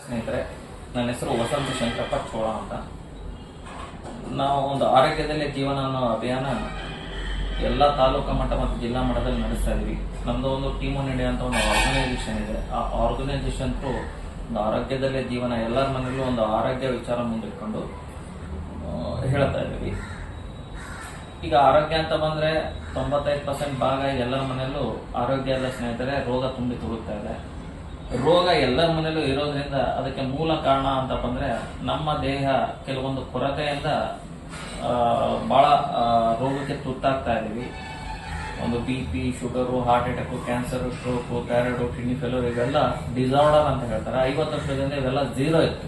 ಸ್ನೇಹಿತರೆ. ನನ್ನ ಹೆಸರು ವಸಂತ ಶಂಕರಪ್ಪ ಚೋಳ ಅಂತ. ನಾವು ಒಂದು ಆರೋಗ್ಯದಲ್ಲೇ ಜೀವನ ಅನ್ನೋ ಅಭಿಯಾನ ಎಲ್ಲ ತಾಲೂಕು ಮಟ್ಟ ಮತ್ತು ಜಿಲ್ಲಾ ಮಟ್ಟದಲ್ಲಿ ನಡೆಸ್ತಾ ಇದೀವಿ. ನಮ್ದು ಒಂದು ಟೀಮ್ ಒನ್ ಇಂಡಿಯಾ ಅಂತ ಒಂದು ಆರ್ಗನೈಸೇಷನ್ ಇದೆ. ಆ ಆರ್ಗನೈಸೇಷನ್ ಒಂದು ಆರೋಗ್ಯದಲ್ಲೇ ಜೀವನ, ಎಲ್ಲರ ಮನೆಯಲ್ಲೂ ಒಂದು ಆರೋಗ್ಯ ವಿಚಾರ ಮುಂದಿಟ್ಕೊಂಡು ಹೇಳ್ತಾ ಇದೀವಿ. ಈಗ ಆರೋಗ್ಯ ಅಂತ ಬಂದ್ರೆ 95% ಭಾಗ ಎಲ್ಲರ ಮನೆಯಲ್ಲೂ ಆರೋಗ್ಯ ಎಲ್ಲ ಸ್ನೇಹಿತರೆ ರೋಗ ತುಂಬಿ ತುಳುಕ್ತಾ ಇದೆ. ರೋಗ ಎಲ್ಲರ ಮನೆಯಲ್ಲೂ ಇರೋದ್ರಿಂದ ಅದಕ್ಕೆ ಮೂಲ ಕಾರಣ ಅಂತ ಬಂದ್ರೆ ನಮ್ಮ ದೇಹ ಕೆಲವೊಂದು ಕೊರತೆಯಿಂದ ಬಹಳ ರೋಗಕ್ಕೆ ತುತ್ತಾಗ್ತಾ ಇದೀವಿ. ಒಂದು BP, sugar, heart attack, cancer, stroke, thyroid, kidney failure ಇವೆಲ್ಲ ಡಿಸಾರ್ಡರ್ ಅಂತ ಹೇಳ್ತಾರೆ. 50 ವರ್ಷದಿಂದ ಇವೆಲ್ಲ 0 ಇತ್ತು.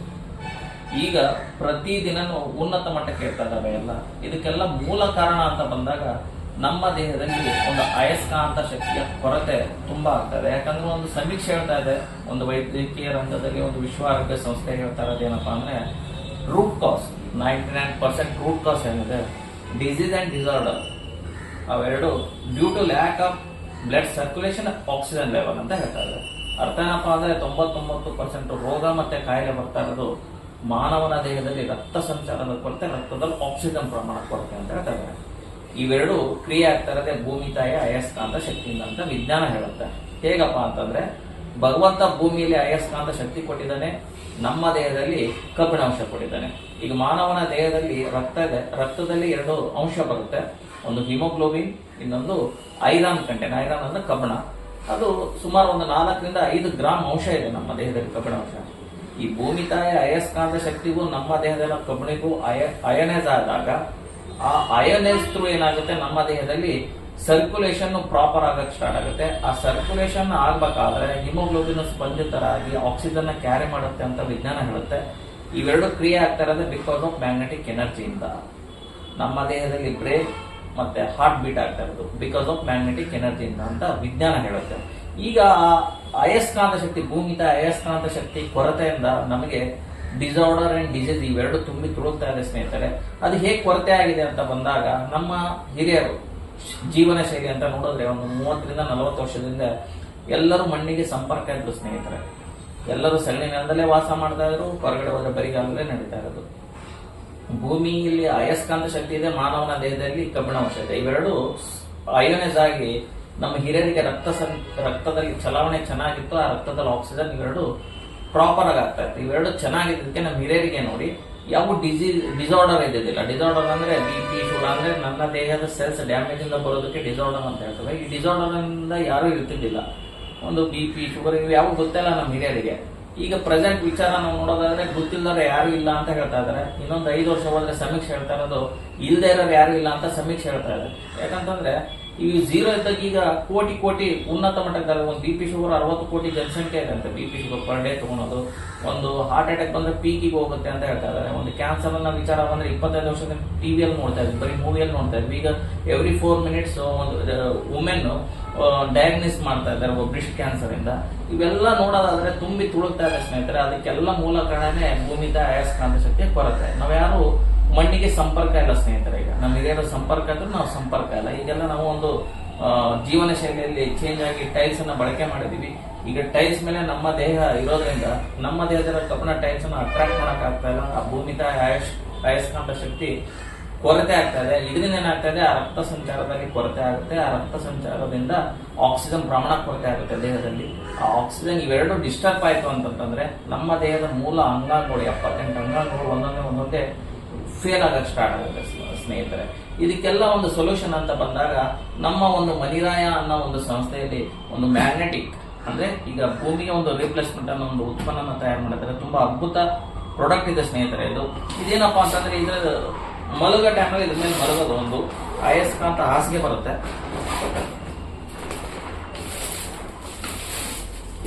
ಈಗ ಪ್ರತಿದಿನ ಉನ್ನತ ಮಟ್ಟಕ್ಕೆ ಇರ್ತಾ ಇದ್ದಾವೆ ಎಲ್ಲ. ಇದಕ್ಕೆಲ್ಲ ಮೂಲ ಕಾರಣ ಅಂತ ಬಂದಾಗ ನಮ್ಮ ದೇಹದಲ್ಲಿ ಒಂದು ಅಯಸ್ಕಾಂತ ಶಕ್ತಿಯ ಕೊರತೆ ತುಂಬಾ ಆಗ್ತದೆ. ಯಾಕಂದ್ರೆ ಒಂದು ಸಮೀಕ್ಷೆ ಹೇಳ್ತಾ ಇದೆ, ಒಂದು ವೈದ್ಯಕೀಯ ರಂಗದಲ್ಲಿ ಒಂದು ವಿಶ್ವ ಆರೋಗ್ಯ ಸಂಸ್ಥೆ ಹೇಳ್ತಾ ಇರೋದು ಏನಪ್ಪಾ ಅಂದ್ರೆ, ರೂಟ್ ಕಾಸ್ 99% ರೂಟ್ ಕಾಸ್ ಏನಿದೆ, ಡಿಸೀಸ್ ಅಂಡ್ ಡಿಸಾರ್ಡರ್ ಅವೆರಡು due to lack of blood circulation, oxygen level ಅಂತ ಹೇಳ್ತಾ ಇದೆ. ಅರ್ಥ ಏನಪ್ಪಾ ಅಂದ್ರೆ 99% ರೋಗ ಮತ್ತೆ ಕಾಯಿಲೆ ಬರ್ತಾ ಇರೋದು ಮಾನವನ ದೇಹದಲ್ಲಿ ರಕ್ತ ಸಂಚಾರದ ಕೊರತೆ, ರಕ್ತದಲ್ಲಿ ಆಕ್ಸಿಜನ್ ಪ್ರಮಾಣ ಕೊರತೆ ಅಂತ ಹೇಳ್ತಾರೆ. ಇವೆರಡು ಕ್ರಿಯೆ ಆಗ್ತಾ ಇರೋದೇ ಭೂಮಿ ತಾಯಿಯ ಅಯಸ್ಕಾಂತ ಶಕ್ತಿಯಿಂದ ಅಂತ ವಿಜ್ಞಾನ ಹೇಳುತ್ತೆ. ಹೇಗಪ್ಪ ಅಂತಂದ್ರೆ, ಭಗವಂತ ಭೂಮಿಯಲ್ಲಿ ಅಯಸ್ಕಾಂತ ಶಕ್ತಿ ಕೊಟ್ಟಿದ್ದಾನೆ, ನಮ್ಮ ದೇಹದಲ್ಲಿ ಕಬ್ಬಿಣಾಂಶ ಕೊಟ್ಟಿದ್ದಾನೆ. ಈಗ ಮಾನವನ ದೇಹದಲ್ಲಿ ರಕ್ತ ಇದೆ, ರಕ್ತದಲ್ಲಿ 2 ಅಂಶ ಬರುತ್ತೆ, ಒಂದು ಹಿಮೋಗ್ಲೋಬಿನ್, ಇನ್ನೊಂದು ಐರನ್ ಕಂಟೆಂಟ್. ಐರನ್ ಅಂದ್ರೆ ಕಬ್ಬಿಣ. ಅದು ಸುಮಾರು ಒಂದು 4 ರಿಂದ 5 ಗ್ರಾಮ್ ಅಂಶ ಇದೆ ನಮ್ಮ ದೇಹದಲ್ಲಿ ಕಬ್ಬಿಣಾಂಶ. ಈ ಭೂಮಿ ತಾಯಿಯ ಅಯಸ್ಕಾಂತ ಶಕ್ತಿಗೂ ನಮ್ಮ ದೇಹದ ಕಬ್ಬಿಣಿಗೂ ಅಯನೈಸ್ ಆದಾಗ ಆ ಅಯನೈಸ್ ಥ್ರೂ ಏನಾಗುತ್ತೆ, ನಮ್ಮ ದೇಹದಲ್ಲಿ ಸರ್ಕ್ಯುಲೇಷನ್ ಪ್ರಾಪರ್ ಆಗಕ್ಕೆ ಸ್ಟಾರ್ಟ್ ಆಗುತ್ತೆ. ಆ ಸರ್ಕ್ಯುಲೇಷನ್ ಆಗ್ಬೇಕಾದ್ರೆ ಹಿಮೋಗ್ಲೋಬಿನ್ ಸ್ಪಂಜ್ ತರ ಆಗಿ ಆಕ್ಸಿಜನ್ ನ ಕ್ಯಾರಿ ಮಾಡುತ್ತೆ ಅಂತ ವಿಜ್ಞಾನ ಹೇಳುತ್ತೆ. ಇವೆರಡು ಕ್ರಿಯೆ ಆಗ್ತಾ ಇರೋದು ಬಿಕಾಸ್ ಆಫ್ ಮ್ಯಾಗ್ನೆಟಿಕ್ ಎನರ್ಜಿಯಿಂದ. ನಮ್ಮ ದೇಹದಲ್ಲಿ ಬ್ರೇನ್ ಮತ್ತೆ ಹಾರ್ಟ್ ಬೀಟ್ ಆಗ್ತಾ ಇರೋದು ಬಿಕಾಸ್ ಆಫ್ ಮ್ಯಾಗ್ನೆಟಿಕ್ ಎನರ್ಜಿಯಿಂದ ಅಂತ ವಿಜ್ಞಾನ ಹೇಳುತ್ತೆ. ಈಗ ಅಯಸ್ಕಾಂತ ಶಕ್ತಿ, ಭೂಮಿತ ಅಯಸ್ಕಾಂತ ಶಕ್ತಿ ಕೊರತೆಯಿಂದ ನಮಗೆ ಡಿಸಾರ್ಡರ್ ಅಂಡ್ ಡಿಸೀಸ್ ಇವೆರಡು ತುಂಬಿ ತುಳುಕ್ತಾ ಇದೆ ಸ್ನೇಹಿತರೆ. ಅದು ಹೇಗೆ ಕೊರತೆ ಆಗಿದೆ ಅಂತ ಬಂದಾಗ, ನಮ್ಮ ಹಿರಿಯರು ಜೀವನ ಶೈಲಿ ಅಂತ ನೋಡಿದ್ರೆ ಒಂದು 30 ರಿಂದ 40 ವರ್ಷದಿಂದ ಎಲ್ಲರೂ ಮಣ್ಣಿಗೆ ಸಂಪರ್ಕ ಇದ್ರು ಸ್ನೇಹಿತರೆ. ಎಲ್ಲರೂ ಸಗಣಿ ನೆಲದಲ್ಲೇ ವಾಸ ಮಾಡ್ತಾ ಇದ್ರು, ಹೊರಗಡೆ ಹೋದ್ರೆ ಬರಿಗಾಲಲ್ಲೇ ನಡೀತಾ ಇರೋದು. ಭೂಮಿಯಲ್ಲಿ ಅಯಸ್ಕಾಂತ ಶಕ್ತಿ ಇದೆ, ಮಾನವನ ದೇಹದಲ್ಲಿ ಕಬ್ಬಿಣಾಂಶ ಇದೆ. ಇವೆರಡು ಅಯೋನೈಸ್ ಆಗಿ ನಮ್ಮ ಹಿರಿಯರಿಗೆ ರಕ್ತದಲ್ಲಿ ಚಲಾವಣೆ ಚೆನ್ನಾಗಿತ್ತು, ಆ ರಕ್ತದಲ್ಲಿ ಆಕ್ಸಿಜನ್ ಇವೆರಡು ಪ್ರಾಪರ್ ಆಗಿ ಆಗ್ತಾ ಇತ್ತು. ಇವೆರಡು ಚೆನ್ನಾಗಿದ್ದಕ್ಕೆ ನಮ್ಮ ಹಿರಿಯರಿಗೆ ನೋಡಿ ಯಾವ ಡಿಸಾರ್ಡರ್ ಇದ್ದಿದ್ದಿಲ್ಲ. ಡಿಸಾರ್ಡರ್ ಅಂದ್ರೆ BP, ಶುಗರ್ ಅಂದ್ರೆ ನನ್ನ ದೇಹದ ಸೆಲ್ಸ್ ಡ್ಯಾಮೇಜ್ ಇಂದ ಬರೋದಕ್ಕೆ ಡಿಸಾರ್ಡರ್ ಅಂತ ಹೇಳ್ತದೆ. ಈ ಡಿಸಾರ್ಡರ್ ಇಂದ ಯಾರು ಇರ್ತಿದ್ದಿಲ್ಲ. ಒಂದು BP, ಶುಗರ್ ಇವು ಯಾವ ಗೊತ್ತಿಲ್ಲ ನಮ್ಮ ಹಿರಿಯರಿಗೆ. ಈಗ ಪ್ರೆಸೆಂಟ್ ವಿಚಾರ ನಾವು ನೋಡೋದಾದ್ರೆ ಗೊತ್ತಿಲ್ಲದ್ರೆ ಯಾರು ಇಲ್ಲ ಅಂತ ಹೇಳ್ತಾ ಇದಾರೆ. ಇನ್ನೊಂದು 5 ವರ್ಷ ಹೋದ್ರೆ ಸಮೀಕ್ಷೆ ಹೇಳ್ತಾ ಇರೋದು ಇಲ್ಲದೆ ಇರೋರು ಯಾರು ಇಲ್ಲ ಅಂತ ಸಮೀಕ್ಷೆ ಹೇಳ್ತಾ ಇದೆ. ಯಾಕಂತಂದ್ರೆ ಇವು 0 ಇದ್ದಾಗ ಈಗ ಕೋಟಿ ಉನ್ನತ ಮಟ್ಟದಲ್ಲಿ ಒಂದು BP, ಶುಗರ್ 60 ಕೋಟಿ ಜನಸಂಖ್ಯೆ ಇದೆ ಅಂತ. BP, ಶುಗರ್ ಪರ್ ಡೇ ತಗೊಳೋದು. ಒಂದು ಹಾರ್ಟ್ ಅಟ್ಯಾಕ್ ಬಂದ್ರೆ ಪೀಕಿಗೆ ಹೋಗುತ್ತೆ ಅಂತ ಹೇಳ್ತಾ ಇದ್ದಾರೆ. ಒಂದು ಕ್ಯಾನ್ಸರ್ ಅನ್ನ ವಿಚಾರ ಬಂದ್ರೆ 25 ವರ್ಷದಿಂದ ಟಿವಿಯಲ್ಲಿ ನೋಡ್ತಾ ಇದ್ವಿ, ಬರೀ ಮೂವಿಯಲ್ಲಿ ನೋಡ್ತಾ ಇದ್ವಿ. ಈಗ ಎವ್ರಿ 4 ಮಿನಿಟ್ಸ್ ಒಂದು ವುಮೆನ್ ಡಯಾಗ್ನೋಸ್ ಮಾಡ್ತಾ ಇದ್ದಾರೆ ಬ್ರೆಸ್ಟ್ ಕ್ಯಾನ್ಸರ್ ಇಂದ. ಇವೆಲ್ಲ ನೋಡೋದಾದ್ರೆ ತುಂಬಿ ತುಳುಕ್ತಾ ಇದೆ ಸ್ನೇಹಿತರೆ. ಅದಕ್ಕೆಲ್ಲ ಮೂಲ ಕಾರಣನೇ ಭೂಮಿದ ಅಯಸ್ಕಾಂತ ಶಕ್ತಿಯ ಕೊರತೆ. ನಾವ್ಯಾರು ಮಣ್ಣಿಗೆ ಸಂಪರ್ಕ ಇಲ್ಲ ಸ್ನೇಹಿತರೆ. ಈಗ ನಮ್ಮ ಹಿರಿಯರ ಸಂಪರ್ಕ ಇದ್ರೆ ನಾವು ಸಂಪರ್ಕ ಇಲ್ಲ. ಈಗೆಲ್ಲ ನಾವು ಒಂದು ಜೀವನ ಶೈಲಿಯಲ್ಲಿ ಚೇಂಜ್ ಆಗಿ ಟೈಲ್ಸ್ ಅನ್ನ ಬಳಕೆ ಮಾಡಿದೀವಿ. ಈಗ ಟೈಲ್ಸ್ ಮೇಲೆ ನಮ್ಮ ದೇಹ ಇರೋದ್ರಿಂದ ನಮ್ಮ ದೇಹದ ಕಬ್ಬಿಣ ಟೈಲ್ಸ್ ಅನ್ನ ಅಟ್ರಾಕ್ಟ್ ಮಾಡಕ್ ಆಗ್ತಾ ಇಲ್ಲ. ಆ ಭೂಮಿತ ಅಯಸ್ಕಾಂತ ಶಕ್ತಿ ಕೊರತೆ ಆಗ್ತಾ ಇದೆ. ಇದರಿಂದ ಏನಾಗ್ತಾ ಇದೆ, ಆ ರಕ್ತ ಸಂಚಾರದಲ್ಲಿ ಕೊರತೆ ಆಗುತ್ತೆ. ಆ ರಕ್ತ ಸಂಚಾರದಿಂದ ಆಕ್ಸಿಜನ್ ಪ್ರಮಾಣ ಕೊರತೆ ಆಗುತ್ತೆ ದೇಹದಲ್ಲಿ. ಆ ಆಕ್ಸಿಜನ್ ಇವೆರಡು ಡಿಸ್ಟರ್ಬ್ ಆಯ್ತು ಅಂತಂದ್ರೆ ನಮ್ಮ ದೇಹದ ಮೂಲ ಅಂಗಾಂಗಗಳು 78 ಅಂಗಾಂಗಗಳು ಒಂದೊಂದೇ ಫೇಲ್ ಆಗಕ್ಕೆ ಸ್ಟಾರ್ಟ್ ಆಗುತ್ತೆ ಸ್ನೇಹಿತರೆ. ಇದಕ್ಕೆಲ್ಲ ಒಂದು ಸೊಲ್ಯೂಷನ್ ಅಂತ ಬಂದಾಗ ನಮ್ಮ ಒಂದು ಮನಿರಾಯ ಅನ್ನೋ ಒಂದು ಸಂಸ್ಥೆಯಲ್ಲಿ ಒಂದು ಮ್ಯಾಗ್ನೆಟಿಕ್ ಅಂದ್ರೆ ಈಗ ಭೂಮಿಗೆ ಒಂದು ರಿಪ್ಲೇಸ್ಮೆಂಟ್ ಅನ್ನೋ ಒಂದು ಉತ್ಪನ್ನ ತಯಾರು ಮಾಡಿದ್ದಾರೆ. ತುಂಬಾ ಅದ್ಭುತ ಪ್ರಾಡಕ್ಟ್ ಇದೆ ಸ್ನೇಹಿತರೆ. ಇದೇನಪ್ಪಾ ಅಂತಂದ್ರೆ ಇದ್ರ ಮಲಗೋ ಟೈಮಲ್ಲಿ ಇದ್ರ ಮೇಲೆ ಮಲಗೋದು ಒಂದು ಅಯಸ್ಕಾಂತ ಹಾಸಿಗೆ ಬರುತ್ತೆ.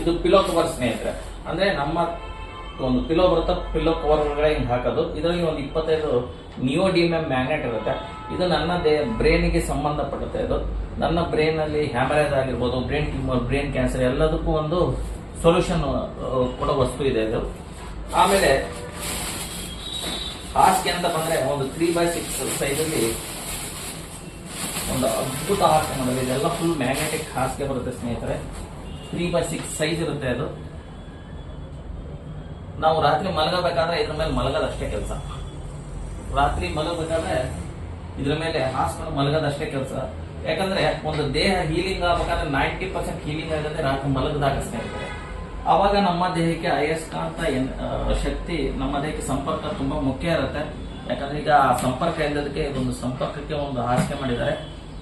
ಇದು ಪಿಲೋ ಕವರ್ ಸ್ನೇಹಿತರೆ. ಅಂದ್ರೆ ನಮ್ಮ ಒಂದು ಪಿಲೋ ಬರುತ್ತೆ, ಪಿಲೋ ಕವರ್ ಒಳಗಡೆ ಹಿಂಗೆ ಹಾಕೋದು. ಇದರಲ್ಲಿ ಒಂದು 25 ನಿಯೋಡಿಯಮ್ ಮ್ಯಾಗ್ನೆಟ್ ಇರುತ್ತೆ. ಇದು ನನ್ನ ಬ್ರೈನ್ಗೆ ಸಂಬಂಧಪಡುತ್ತೆ. ಇದು ನನ್ನ ಬ್ರೈನ್ ಅಲ್ಲಿ ಹ್ಯಾಮರೇಜ್ ಆಗಿರ್ಬೋದು, ಬ್ರೈನ್ ಟ್ಯೂಮರ್, ಬ್ರೈನ್ ಕ್ಯಾನ್ಸರ್ ಎಲ್ಲದಕ್ಕೂ ಒಂದು ಸೊಲ್ಯೂಷನ್ ಕೊಡೋ ವಸ್ತು ಇದೆ ಇದು. ಆಮೇಲೆ ಹಾಸಿಗೆ ಅಂತ ಬಂದ್ರೆ ಒಂದು 3x6 ಸೈಜಲ್ಲಿ ಒಂದು ಅದ್ಭುತ ಹಾಸಿಗೆ ಮಾಡೋದು. ಇದೆಲ್ಲ ಫುಲ್ ಮ್ಯಾಗ್ನೆಟಿಕ್ ಹಾಸಿಗೆ ಬರುತ್ತೆ ಸ್ನೇಹಿತರೆ. 3x6 ಸೈಜ್ ಇರುತ್ತೆ ಅದು. ನಾವು ರಾತ್ರಿ ಮಲಗಬೇಕಾದ್ರೆ ಇದ್ರ ಮೇಲೆ ಮಲಗೋದಷ್ಟೇ ಕೆಲಸ. ರಾತ್ರಿ ಮಲಗಬೇಕಾದ್ರೆ ಇದ್ರ ಮೇಲೆ ಹಾಸ್ಕೊಂಡು ಮಲಗೋದಷ್ಟೇ ಕೆಲಸ. ಯಾಕಂದ್ರೆ ಒಂದು ದೇಹ ಹೀಲಿಂಗ್ ಆಗ್ಬೇಕಾದ್ರೆ 90% ಹೀಲಿಂಗ್ ಆಗುತ್ತೆ ರಾತ್ರಿ ಮಲಗದಾಗ ಸ್ನೇಹಿತರೆ. ಅವಾಗ ನಮ್ಮ ದೇಹಕ್ಕೆ ಅಯಸ್ಕಾಂತ ಶಕ್ತಿ ನಮ್ಮ ದೇಹಕ್ಕೆ ಸಂಪರ್ಕ ತುಂಬಾ ಮುಖ್ಯ ಇರುತ್ತೆ. ಯಾಕಂದ್ರೆ ಈಗ ಆ ಸಂಪರ್ಕ ಇಲ್ಲದಕ್ಕೆ ಇದೊಂದು ಸಂಪರ್ಕಕ್ಕೆ ಒಂದು ಹಾಸಿಗೆ ಮಾಡಿದ್ದಾರೆ.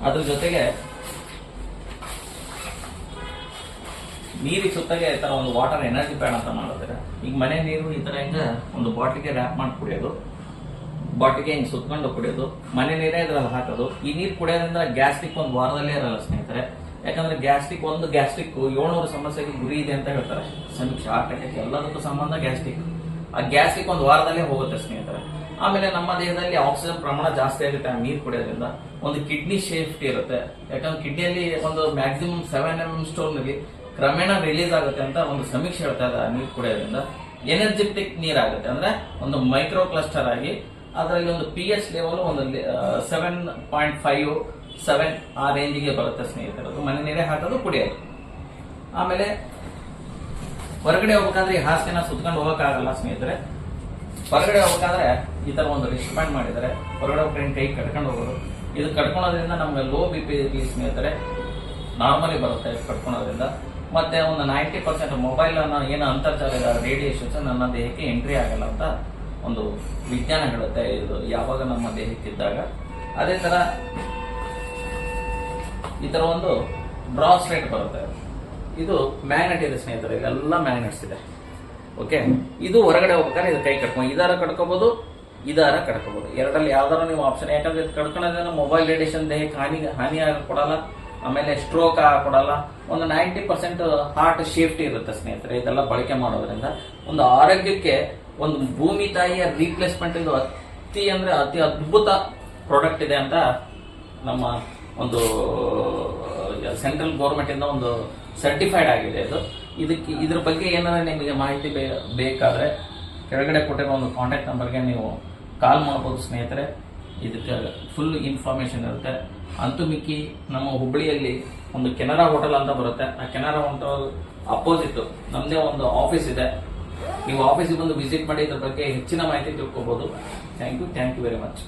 ಅದ್ರ ಜೊತೆಗೆ ನೀರಿಗೆ ಸುತ್ತಾಗೆ ಈ ತರ ಒಂದು ವಾಟರ್ ಎನರ್ಜಿ ಪ್ಯಾಡ್ ಅಂತ ಮಾಡಿದ್ರೆ, ಈಗ ಮನೆ ನೀರು ಈ ತರ ಹಿಂಗ ಒಂದು ಬಾಟ್ಲಿಗೆ ರ್ಯಾಪ್ ಮಾಡಿ ಕುಡಿಯೋದು, ಬಾಟ್ಲಿಗೆ ಹಿಂಗ್ ಸುತ್ಕೊಂಡು ಕುಡಿಯೋದು, ಮನೆ ನೀರೇ ಇದ್ರಲ್ಲಿ ಹಾಕೋದು. ಈ ನೀರು ಕುಡಿಯೋದ್ರಿಂದ ಗ್ಯಾಸ್ಟ್ರಿಕ್ ಒಂದು ವಾರದಲ್ಲೇ ಇರಲ್ಲ ಸ್ನೇಹಿತರೆ. ಯಾಕಂದ್ರೆ ಗ್ಯಾಸ್ಟ್ರಿಕ್ 700 ಸಮಸ್ಯೆಗೆ ಗುರಿ ಇದೆ ಅಂತ ಹೇಳ್ತಾರೆ ಸಮೀಕ್ಷೆ. ಹಾರ್ಟ್ ಅಟ್ಯಾಕ್ ಎಲ್ಲದಕ್ಕೂ ಸಂಬಂಧ ಗ್ಯಾಸ್ಟ್ರಿಕ್. ಆ ಗ್ಯಾಸ್ಟ್ರಿಕ್ ಒಂದು ವಾರದಲ್ಲೇ ಹೋಗುತ್ತೆ ಸ್ನೇಹಿತರೆ. ಆಮೇಲೆ ನಮ್ಮ ದೇಹದಲ್ಲಿ ಆಕ್ಸಿಜನ್ ಪ್ರಮಾಣ ಜಾಸ್ತಿ ಆಗುತ್ತೆ ಆ ನೀರು ಕುಡಿಯೋದ್ರಿಂದ. ಒಂದು ಕಿಡ್ನಿ ಸೇಫ್ಟಿ ಇರುತ್ತೆ. ಯಾಕಂದ್ರೆ ಕಿಡ್ನಿಯಲ್ಲಿ ಒಂದು ಮ್ಯಾಕ್ಸಿಮಮ್ 7 mm ಸ್ಟೋನ್ ನಲ್ಲಿ ಕ್ರಮೇಣ ರಿಲೀಸ್ ಆಗುತ್ತೆ ಅಂತ ಒಂದು ಸಮೀಕ್ಷೆ ಹೇಳ್ತಾ ಇದೆ. ನೀರು ಕುಡಿಯೋದ್ರಿಂದ ಎನರ್ಜೆಟಿಕ್ ನೀರಾಗುತ್ತೆ. ಅಂದ್ರೆ ಒಂದು ಮೈಕ್ರೋ ಕ್ಲಸ್ಟರ್ ಆಗಿ ಅದರಲ್ಲಿ ಒಂದು pH ಲೆವೆಲ್ ಒಂದು 7.5 7 ಆ ರೇಂಜಿಗೆ ಬರುತ್ತೆ ಸ್ನೇಹಿತರೆ. ಅದು ಮನೆ ನೀರೇ ಹಾಕೋದು ಕುಡಿಯೋದು. ಆಮೇಲೆ ಹೊರಗಡೆ ಹೋಗ್ಬೇಕಾದ್ರೆ ಈ ಹಾಸಿಗೆನ ಸುತ್ಕೊಂಡು ಹೋಗಕ್ಕಾಗಲ್ಲ ಸ್ನೇಹಿತರೆ. ಹೊರಗಡೆ ಹೋಗ್ಬೇಕಾದ್ರೆ ಈ ತರ ಒಂದು ರಿಸ್ಟ್ ಬ್ಯಾಂಡ್ ಮಾಡಿದ್ದಾರೆ. ಹೊರಗಡೆ ಹೋಗ್ಕೊಂಡು ಕೈ ಕಟ್ಕೊಂಡು ಹೋಗೋದು. ಇದು ಕಟ್ಕೊಳೋದ್ರಿಂದ ನಮ್ಗೆ ಲೋ BP ಇರಲಿ ಸ್ನೇಹಿತರೆ, ನಾರ್ಮಲಿ ಬರುತ್ತೆ ಕಟ್ಕೊಳೋದ್ರಿಂದ. ಮತ್ತೆ ಒಂದು 90% ಮೊಬೈಲ್ ಏನು ಅಂತರ್ಜಾಲ ರೇಡಿಯೇಷನ್ಸ್ ನನ್ನ ದೇಹಕ್ಕೆ ಎಂಟ್ರಿ ಆಗಲ್ಲ ಅಂತ ಒಂದು ವಿಜ್ಞಾನ ಹೇಳುತ್ತೆ. ಇದು ಯಾವಾಗ ನಮ್ಮ ದೇಹಕ್ಕಿದ್ದಾಗ. ಅದೇ ತರ ಈ ತರ ಒಂದು ಬ್ರಾಸ್ಲೆಟ್ ಬರುತ್ತೆ. ಇದು ಮ್ಯಾಗ್ನೆಟ್ ಇದೆ ಸ್ನೇಹಿತರೆ. ಇಲ್ಲೆಲ್ಲ ಮ್ಯಾಗ್ನೆಟ್ಸ್ ಇದೆ. ಓಕೆ, ಇದು ಹೊರಗಡೆ ಹೋಗ್ಬೇಕಾದ್ರೆ ಇದು ಕೈ ಕಟ್ಕೊಂಡು ಇದಾರ ಕಟ್ಕೋಬಹುದು, ಇದಾರ ಕಟ್ಕೋಬಹುದು. ಎರಡರಲ್ಲಿ ಯಾವ್ದಾರ ನೀವು ಆಪ್ಷನ್. ಯಾಕಂದ್ರೆ ಕಟ್ಕೊಳ್ಳೋದ್ರಿಂದ ಮೊಬೈಲ್ ರೇಡಿಯೇಷನ್ ದೇಹಕ್ಕೆ ಹಾನಿ ಕೊಡಲ್ಲ. ಆಮೇಲೆ ಸ್ಟ್ರೋಕ್ ಕೊಡಲ್ಲ. ಒಂದು 90% ಹಾರ್ಟ್ ಸೇಫ್ಟಿ ಇರುತ್ತೆ ಸ್ನೇಹಿತರೆ ಇದೆಲ್ಲ ಬಳಕೆ ಮಾಡೋದ್ರಿಂದ. ಒಂದು ಆರೋಗ್ಯಕ್ಕೆ ಒಂದು ಭೂಮಿ ತಾಯಿಯ ರೀಪ್ಲೇಸ್ಮೆಂಟ್ ಇದು ಅತಿ ಅದ್ಭುತ ಪ್ರಾಡಕ್ಟ್ ಇದೆ ಅಂತ ನಮ್ಮ ಒಂದು ಸೆಂಟ್ರಲ್ ಗೌರ್ಮೆಂಟ್ ಇಂದ ಒಂದು ಸರ್ಟಿಫೈಡ್ ಆಗಿದೆ ಇದು. ಇದ್ರ ಬಗ್ಗೆ ಏನಾದ್ರೆ ನಿಮಗೆ ಮಾಹಿತಿ ಬೇಕಾದ್ರೆ ಕೆಳಗಡೆ ಕೊಟ್ಟಿರೋ ಒಂದು ಕಾಂಟ್ಯಾಕ್ಟ್ ನಂಬರ್ಗೆ ನೀವು ಕಾಲ್ ಮಾಡಬಹುದು ಸ್ನೇಹಿತರೆ. ಇದಕ್ಕೆ ಫುಲ್ ಇನ್ಫಾರ್ಮೇಶನ್ ಇರುತ್ತೆ. ಅಂತೂ ಮಿಕ್ಕಿ ನಮ್ಮ ಹುಬ್ಬಳ್ಳಿಯಲ್ಲಿ ಒಂದು ಕೆನರಾ ಹೋಟೆಲ್ ಅಂತ ಬರುತ್ತೆ. ಆ ಕೆನರಾ ಹೋಟೆಲ್ ಅಪೋಸಿಟ್ ನಮ್ದೇ ಒಂದು ಆಫೀಸ್ ಇದೆ. ನೀವು ಆಫೀಸಿಗೆ ಬಂದು ವಿಸಿಟ್ ಮಾಡಿ ಇದ್ರ ಬಗ್ಗೆ ಹೆಚ್ಚಿನ ಮಾಹಿತಿ ತಿಳ್ಕೊಬಹುದು. Thank you very much.